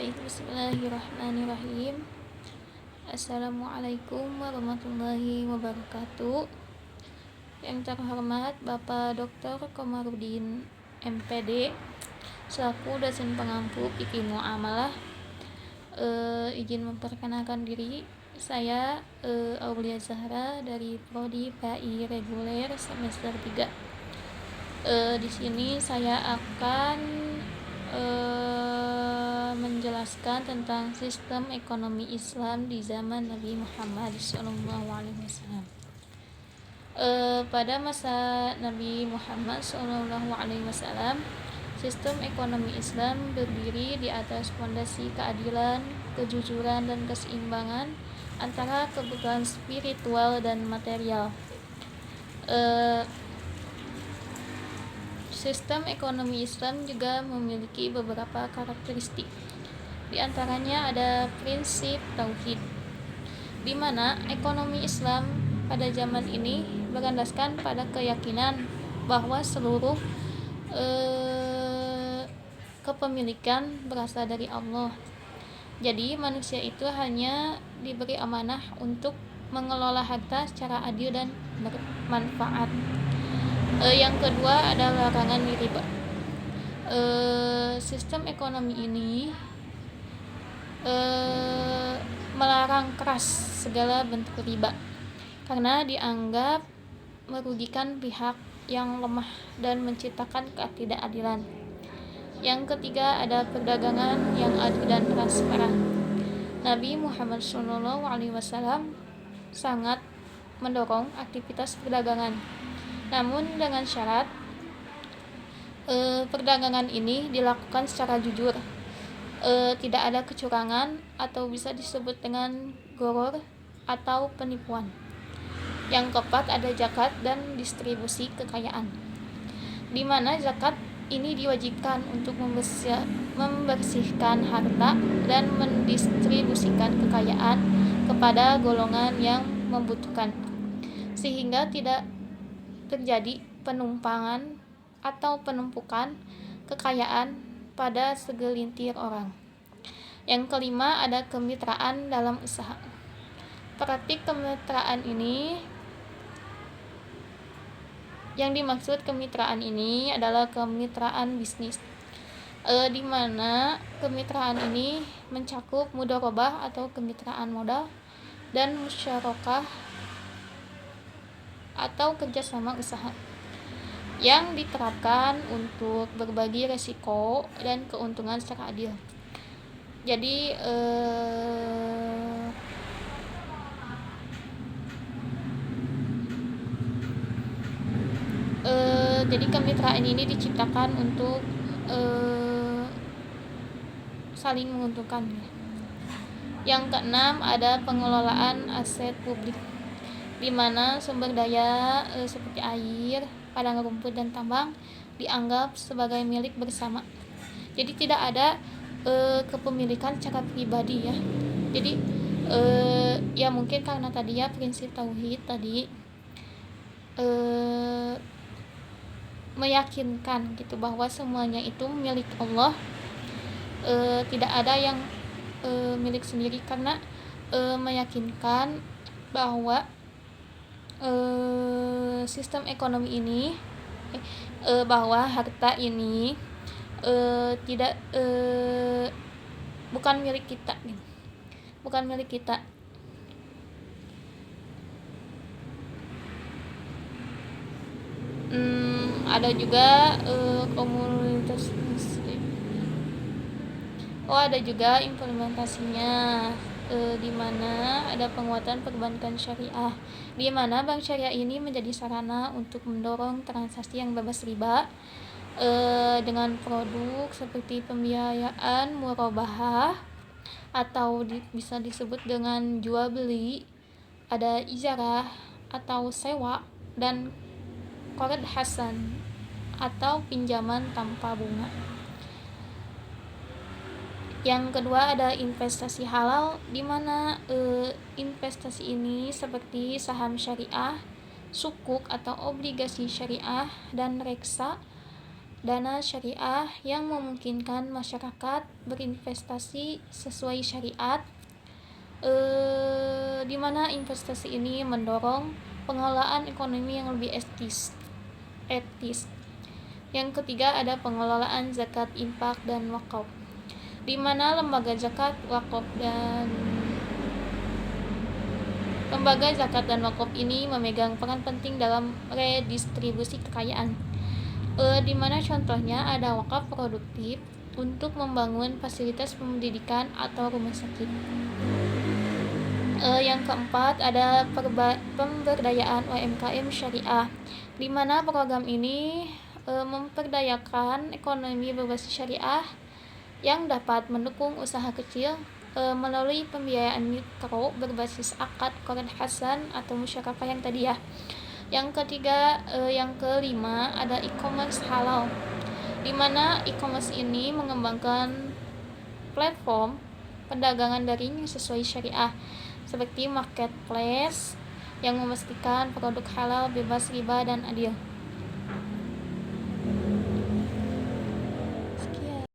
Baik, bismillahirrahmanirrahim. Assalamualaikum warahmatullahi wabarakatuh. Yang terhormat Bapak Dr. Komarudin MPD selaku dosen pengampu fikih muamalah, izin memperkenalkan diri. Saya Aulia Zahra dari Prodi PAI Reguler semester 3. Di sini saya akan menjelaskan tentang sistem ekonomi Islam di zaman Nabi Muhammad SAW. Pada masa Nabi Muhammad SAW, sistem ekonomi Islam berdiri di atas fondasi keadilan, kejujuran, dan keseimbangan antara kebutuhan spiritual dan material. Sistem ekonomi Islam juga memiliki beberapa karakteristik. Di antaranya ada prinsip tauhid, di mana ekonomi Islam pada zaman ini berlandaskan pada keyakinan bahwa seluruh kepemilikan berasal dari Allah. Jadi manusia itu hanya diberi amanah untuk mengelola harta secara adil dan bermanfaat. Yang kedua adalah larangan riba. Sistem ekonomi ini melarang keras segala bentuk riba karena dianggap merugikan pihak yang lemah dan menciptakan ketidakadilan. Yang ketiga ada perdagangan yang adil dan transparan. Nabi Muhammad SAW sangat mendorong aktivitas perdagangan, namun dengan syarat perdagangan ini dilakukan secara jujur, tidak ada kecurangan atau bisa disebut dengan gharar atau penipuan. Yang keempat ada zakat dan distribusi kekayaan, di mana zakat ini diwajibkan untuk membersihkan harta dan mendistribusikan kekayaan kepada golongan yang membutuhkan, sehingga tidak terjadi penumpangan atau penumpukan kekayaan pada segelintir orang. Yang kelima ada kemitraan dalam usaha. Praktik kemitraan ini, yang dimaksud kemitraan ini adalah kemitraan bisnis, di mana kemitraan ini mencakup mudharabah atau kemitraan modal dan musyarakah atau kerjasama usaha yang diterapkan untuk berbagi resiko dan keuntungan secara adil. Jadi jadi kemitraan ini diciptakan untuk saling menguntungkan. Yang keenam ada pengelolaan aset publik, di mana sumber daya seperti air, padang rumput, dan tambang dianggap sebagai milik bersama. Jadi tidak ada kepemilikan secara pribadi ya. Jadi ya mungkin karena tadi ya prinsip tauhid tadi meyakinkan gitu bahwa semuanya itu milik Allah, tidak ada yang milik sendiri, karena meyakinkan bahwa sistem ekonomi ini bahwa harta ini tidak bukan milik kita gitu. Bukan milik kita. Ada juga komunitas muslim. Ada juga implementasinya, di mana ada penguatan perbankan syariah, di mana bank syariah ini menjadi sarana untuk mendorong transaksi yang bebas riba dengan produk seperti pembiayaan murabahah atau bisa disebut dengan jual beli, ada ijarah atau sewa, dan qard hasan atau pinjaman tanpa bunga. Yang kedua ada investasi halal, di mana investasi ini seperti saham syariah, sukuk atau obligasi syariah, dan reksa dana syariah yang memungkinkan masyarakat berinvestasi sesuai syariat, di mana investasi ini mendorong pengelolaan ekonomi yang lebih etis. Yang ketiga ada pengelolaan zakat, infak, dan wakaf, di mana lembaga zakat dan wakaf ini memegang peran penting dalam redistribusi kekayaan. Di mana contohnya ada wakaf produktif untuk membangun fasilitas pendidikan atau rumah sakit. Yang keempat ada pemberdayaan UMKM syariah, di mana program ini memperdayakan ekonomi berbasis syariah yang dapat mendukung usaha kecil melalui pembiayaan mikro berbasis akad qard hasan atau musyarakah yang tadi ya. Yang kelima ada e-commerce halal, di mana e-commerce ini mengembangkan platform perdagangan daring sesuai syariah seperti marketplace yang memastikan produk halal, bebas riba, dan adil.